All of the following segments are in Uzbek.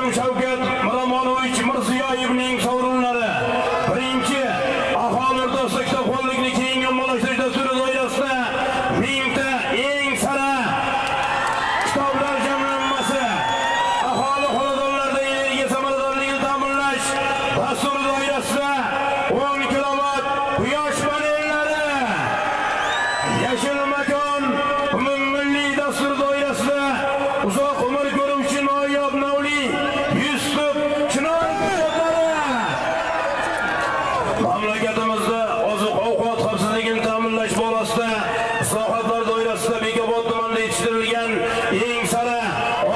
Akram Shavkat Miromonovich Mirziyoyevning sovrinlari. Birinchi aholi o'rtasida kitobxonlikni keyingi ommalashtirish dasturi doirasida 1000 ta eng sara kitoblar jamlanmasi, aholi xonadonlarida energiya samaradorligini ta'minlash dasturi doirasida 10 kilovat quyosh panellari, yashil makon umummilliy dasturi doirasida uzoq umr ko'ruvchi noyob navli 100 tup chinor ko'chatlari. Mamlakatimizda oziq-ovqat xavfsizligini ta'minlash borasida islohotlar doirasida Bekobod tumanida yetishtirilgan eng sara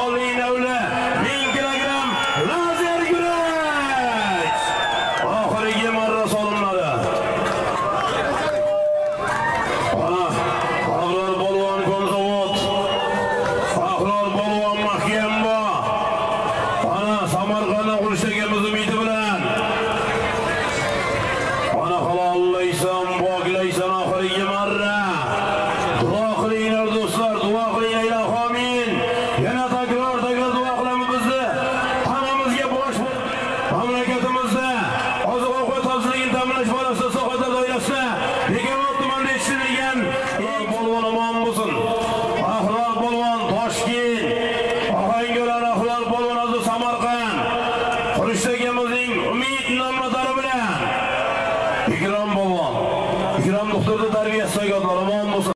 oliy navli 1000 kilogramm lazer yurach oxirgi marra solinadi. Faxror Polvon Konzavod, Faxror Polvon Mahkambo, Samarqandda qurishdagimiz umidi bilan halollaysan, poklaysan oxirgi marra. Duo qilinglar do'stlar, duo qilinglar, amin. Yana takror duo qilamiz bizni hammamizga bosh mamlakatimizda oziq-ovqat xavfsizligini ta'minlash borasida sohalar doirasida Bekobod tumanida yetishtirilgan eng polvon omon bo'lsin. Faxror Polvon Toshkent, Ohangaron Faxror Polvon o'zi Samarqand. Qurishdagimizning umid nomlari bilan Ikrom Polvon, Ikrom doktorning tarbiyasi so'yganlar omon bo'lsin.